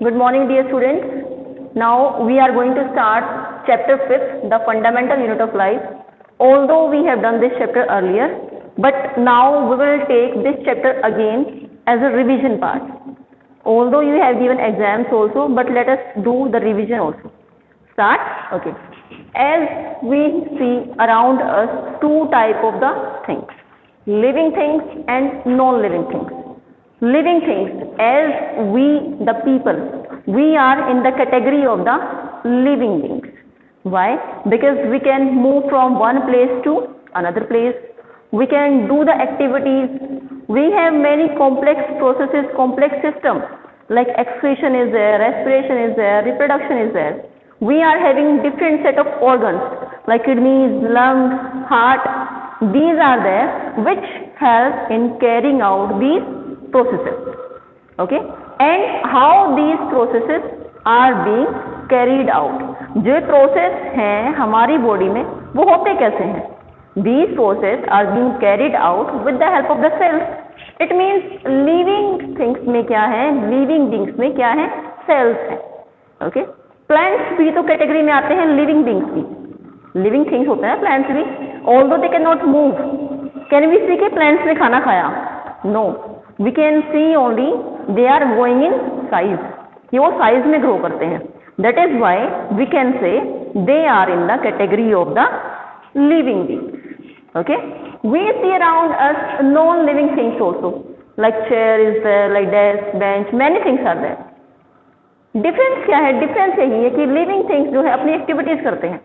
Good morning, dear students. Now we are going to start chapter 5th, the fundamental unit of life. Although we have done this chapter earlier, but now we will take this chapter again as a revision part. Although you have given exams also, but let us do the revision also. Start? Okay. As we see around us, two type of the things, living things and non-living things. Living things, as we the people, we are in the category of the living beings. Why? Because we can move from one place to another place. We can do the activities. We have many complex processes, complex systems like excretion is there, respiration is there, reproduction is there. We are having different set of organs like kidneys, lungs, heart. These are there which help in carrying out these processes. Okay, and how these processes are being carried out. जो process हैं हमारी body में वो होते कैसे हैं? These processes are being carried out with the help of the cells. It means living things में क्या है, living beings में क्या है, cells हैं. Okay, plants भी तो कैटेगरी में आते हैं living beings भी. Living things होते हैं plants भी. Although they cannot move, can we see कि plants ने खाना खाया? No. We can see only they are growing in size. ये वो size में grow करते हैं. That is why we can say they are in the category of the living beings. Okay? We see around us non-living things also. Like chair is there, like desk, bench, many things are there. Difference क्या है? Difference यही है कि living things जो है अपनी activities करते हैं.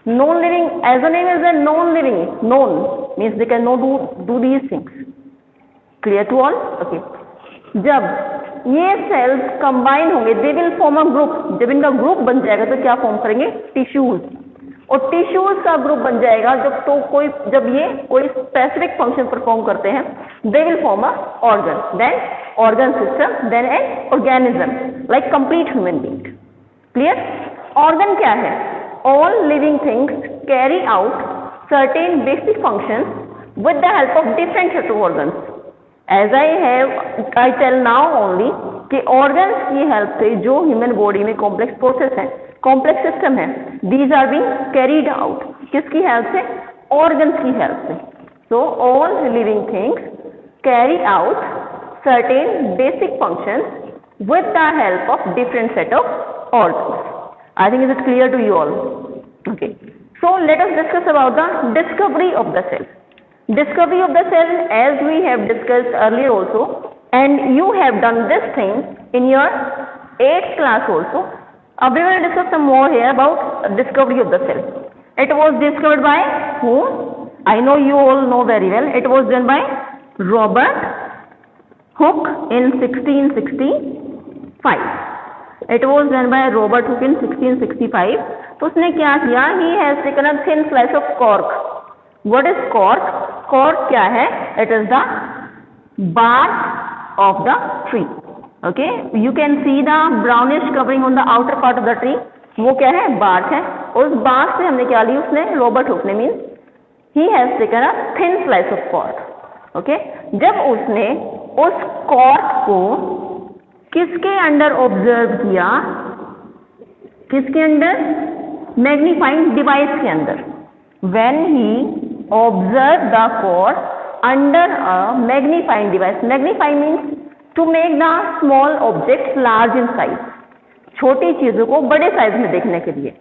Non-living, as the name is a non-living, non means they cannot do these things. Clear to all? Okay. जब ये cells combine होंगे, they will form a group. जब इनका group बन जाएगा तो क्या form करेंगे? Tissues. और tissues का group बन जाएगा जब ये कोई specific function perform करते हैं, they will form a organ. Then organ system, then an organism, like complete human being. Clear? Organ क्या है? All living things carry out certain basic functions with the help of different set of organs. As I tell now only कि organs की help से जो human body में complex process है, complex system है, these are being carried out. किसकी help से? Organs की help से. So all living things carry out certain basic functions with the help of different set of organs. I think it is clear to you all. Okay. So let us discuss about the discovery of the cell. Discovery of the cell, as we have discussed earlier also, and you have done this thing in your 8th class also. We will discuss some more here about discovery of the cell. It was discovered by whom? I know you all know very well. It was done by Robert Hooke in 1665. It was done by Robert Hooke in 1665. तो उसने क्या किया? He has taken a thin slice of cork. What is cork? Cork क्या है? It is the bark of the tree. Okay, you can see the brownish covering on the outer part of the tree. वो क्या है? Bark है. उस bark से हमने क्या ली? उसने Robert Hooke ने means he has taken a thin slice of cork. Okay, जब उसने उस cork को किसके अंडर ऑब्जर्व किया? किसके अंडर? मैग्नीफाइंग डिवाइस के अंदर. When he observed the cork under a magnifying device. Magnifying means to make the small objects large in size. छोटी चीजों को बड़े साइज में देखने के लिए.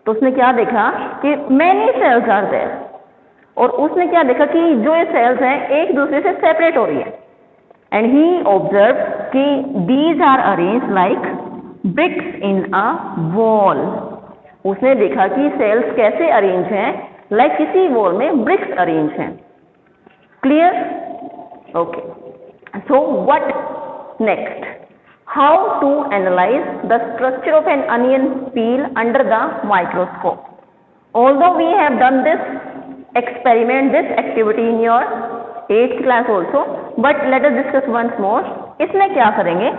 तो उसने क्या देखा कि many cells are there. और उसने क्या देखा कि जो ये cells हैं एक दूसरे से सेपरेट हो रही है. And he observed कि these are arranged like bricks in a wall. उसने देखा कि cells कैसे अरेंज हैं, लाइक किसी वॉल में ब्रिक्स अरेंज हैं. Clear? Okay. So what next? How to analyse the structure of an onion peel under the microscope. Although we have done this experiment, this activity in your 8th class also, but let us discuss once more. इसमें क्या करेंगे?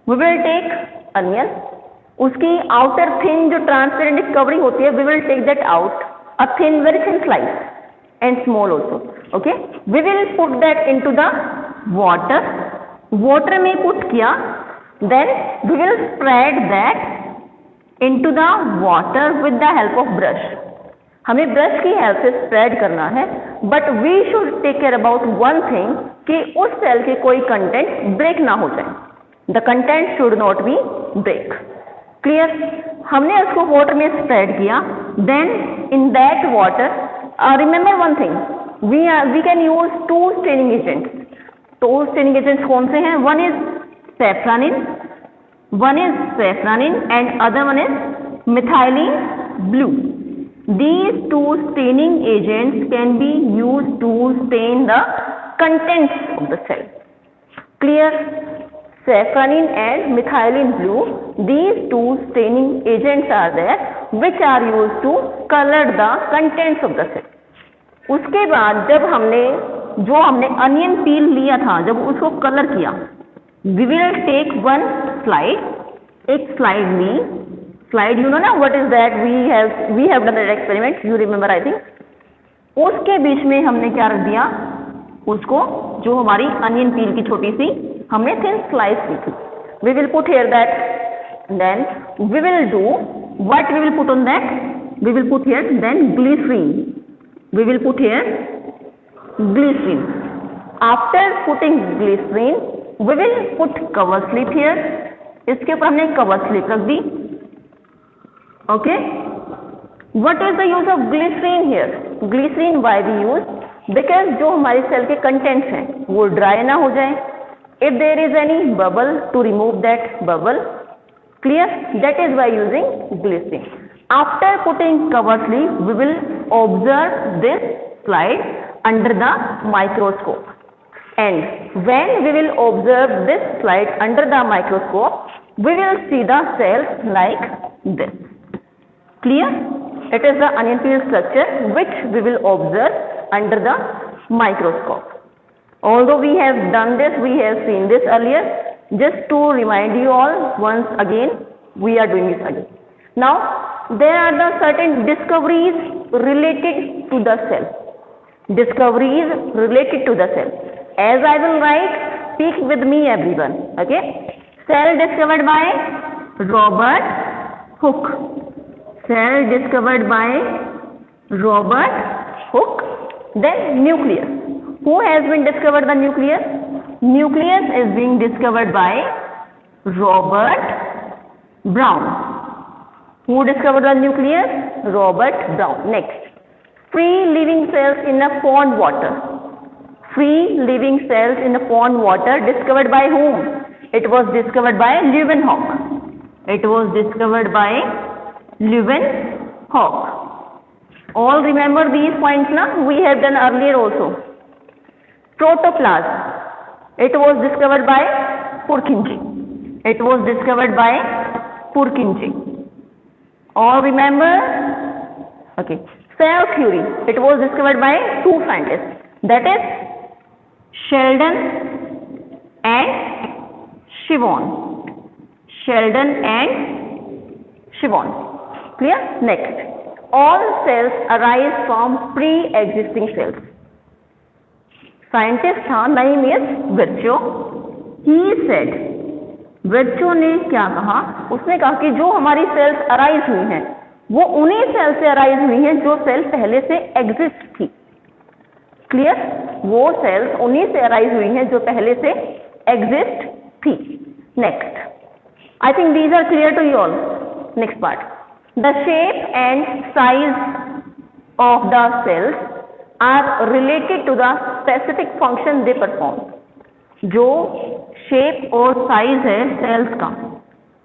We will take onion, उसकी outer thin जो transparent covering होती है, we will take that out, a thin, very thin slice and small also. Okay, we will put that into the water. Water में put किया, then we will spread that into the water with the help of brush. हमें brush की help से spread करना है, but we should take care about one thing कि उस cell के कोई कंटेंट ब्रेक ना हो जाए. The content should not be break. Clear? हमने उसको वाटर में स्प्रेड किया. Then in that water remember one thing, we can use two staining agents. तो स्टेनिंग एजेंट्स कौन से हैं? One is saffronin and other one is methylene blue. These two staining agents can be used to stain the contents of the cell. Clear? Saffronin and methylene blue, these two staining agents are there which are used to color the contents of the cell. उसके बाद जब हमने onion पील लिया था, जब उसको colour किया, we will take one slide. एक स्लाइड ली. स्लाइड यू नो ना what is that? We have done that experiment, you remember I think. उसके बीच में हमने क्या रख दिया? उसको जो हमारी अनियन पील की छोटी सी हमने थिन स्लाइस की थी. We will put here that. Then we will do what? We will put on that. We will put here then glycerine. We will put here glycerine. After putting glycerine we will put cover slip here. इसके ऊपर हमने cover slip रख दी. Okay. what is the use of glycerine here? glycerine why we use? because जो हमारे cell के contents हैं वो dry ना हो जाए. if there is any bubble, to remove that bubble. clear? that is why using glycerine. after putting cover slip we will observe this slide under the microscope. And when we will observe this slide under the microscope, we will see the cells like this. Clear? It is the onion peel structure which we will observe under the microscope. Although we have done this, we have seen this earlier. Just to remind you all once again, we are doing this again. Now, there are the certain discoveries related to the cell. Discoveries related to the cell. As I will write, speak with me everyone. Okay. Cell discovered by Robert Hooke. Cell discovered by Robert Hooke. Then nucleus. Who has been discovered the nucleus? Nucleus is being discovered by Robert Brown. Who discovered the nucleus? Robert Brown. Next. Free living cells in a pond water. Free living cells in the pond water discovered by whom? It was discovered by Leeuwenhoek. It was discovered by Leeuwenhoek. All remember these points now? We have done earlier also. Protoplasm. It was discovered by Purkinje. It was discovered by Purkinje. All remember? Okay. Cell theory. It was discovered by two scientists. That is Sheldon and Shivon. Sheldon and Shivon. Clear? Next. All cells arise from pre-existing cells. Scientist था, name is Virchow. He said, Virchow ने क्या कहा? उसने कहा कि जो हमारी sales arise हुई हैं वो उन्हीं सेल से अराइज हुई हैं जो सेल पहले से एग्जिस्ट थी. क्लियर? वो सेल्स उन्हीं से अराइज हुई हैं जो पहले से एग्जिस्ट थी. Next. I think these are clear to you all. Next part. The shape and size of the cells are related to the specific function they perform. जो शेप और साइज है सेल्स का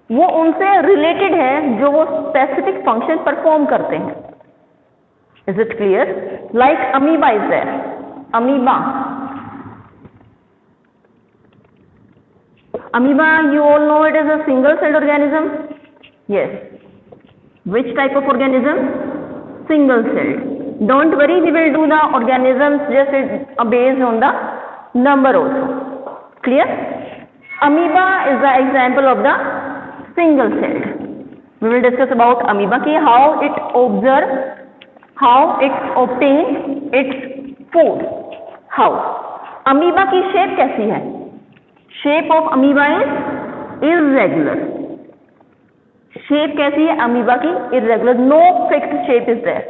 वो उनसे रिलेटेड है जो वो स्पेसिफिक फंक्शन परफॉर्म करते हैं. Is it clear? Like amoeba is there. Amoeba. Amoeba, you all know it is a single-celled organism. Yes. Which type of organism? Single-celled. Don't worry, we will do the organisms just based on the number also. Clear? Amoeba is the example of the single-celled. We will discuss about amoeba, how it observes, how it obtains its food. How? Amoeba की shape कैसी है? Shape of amoeba is irregular. Shape कैसी है amoeba की? Irregular. No fixed shape is there.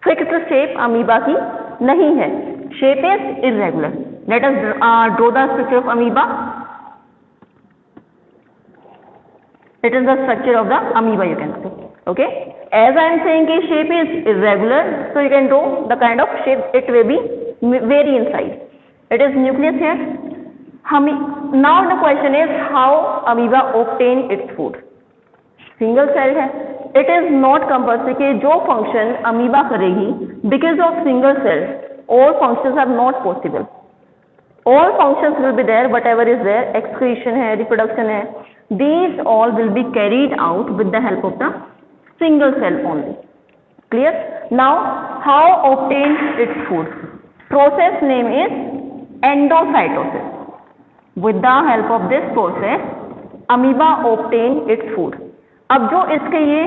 Fixed shape amoeba की नहीं है. Shape is irregular. Let us draw the structure of amoeba. It is the structure of the amoeba you can say. Okay, as I am saying कि shape is irregular, so you can draw the kind of shape. It will be vary in size. It is nucleus here. Now the question is how amoeba obtain its food. Single cell है. It is not compulsory कि जो function amoeba करेगी, because of single cell, all functions are not possible. All functions will be there, whatever is there, excretion है, reproduction है. These all will be carried out with the help of the single cell only. Clear? Now how obtain its food? Process name is endocytosis. With the help of this process amoeba obtain its food. अब जो इसके ये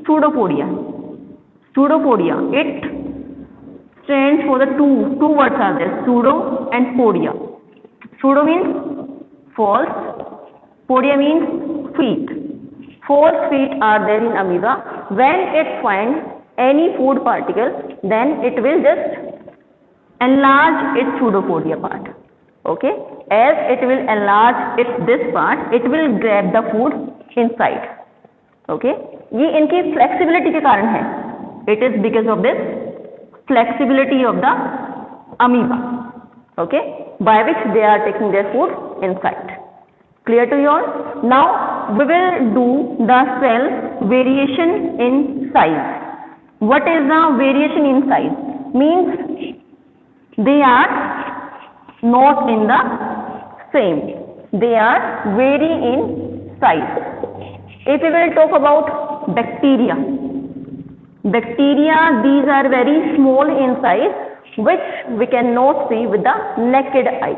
pseudopodia, it stands for the two words are there, pseudo and podia. Pseudo means false, podia means feet. False feet are there in amoeba. When it finds any food particle, then it will just enlarge its pseudopodia part. Okay, as it will enlarge this part, it will grab the food inside. Okay, ये इनकी flexibility के कारण है. It is because of this flexibility of the amoeba. Okay, by which they are taking their food inside. Clear to you all? Now we will do the cell variation in size. What is the variation in size? Means they are not in the same. They are vary in size. If we will talk about bacteria, these are very small in size, which we cannot see with the naked eye.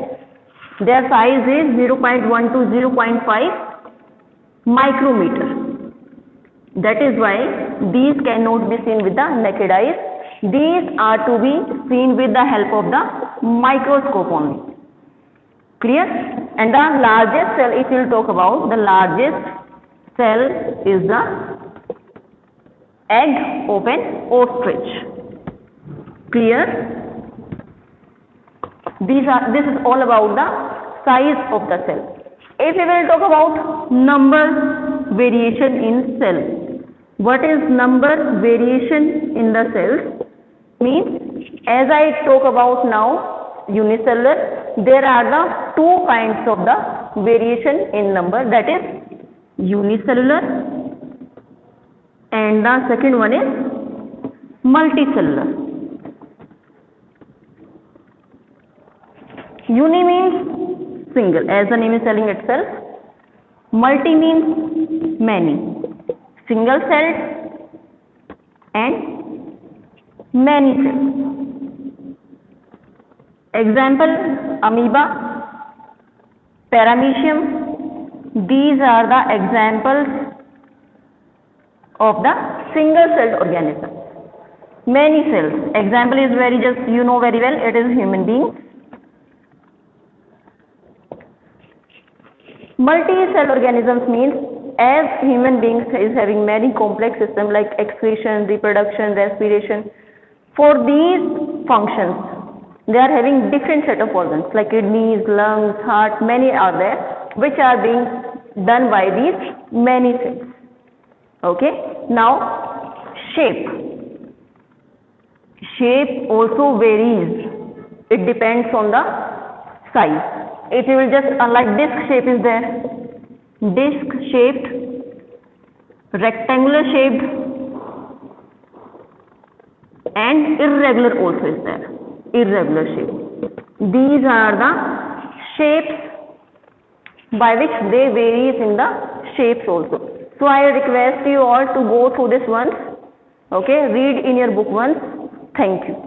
Their size is 0.1 to 0.5 micrometer. That is why these cannot be seen with the naked eyes. These are to be seen with the help of the microscope only. Clear? And the largest cell, if you will talk about, the largest cell is the egg of an ostrich. Clear? This is all about the size of the cell. If we will talk about number variation in cell, what is number variation in the cells? Means, as I talk about now unicellular, there are the two kinds of the variation in number, that is unicellular, and the second one is multicellular. Uni means single, as the name is telling itself. Multi means many. Single celled and many cells. Example, amoeba, paramecium. These are the examples of the single celled organism. Many cells. Example is very just, you know very well, it is human beings. Multi-cell organisms means as human beings is having many complex systems like excretion, reproduction, respiration. For these functions, they are having different set of organs like kidneys, lungs, heart, many are there, which are being done by these many cells. Okay. Now, shape. Shape also varies. It depends on the size. If you will just, like disc shape is there, disc shaped, rectangular shaped, and irregular also is there, irregular shape. These are the shapes by which they varies in the shapes also. So I request you all to go through this once, okay, read in your book once. Thank you.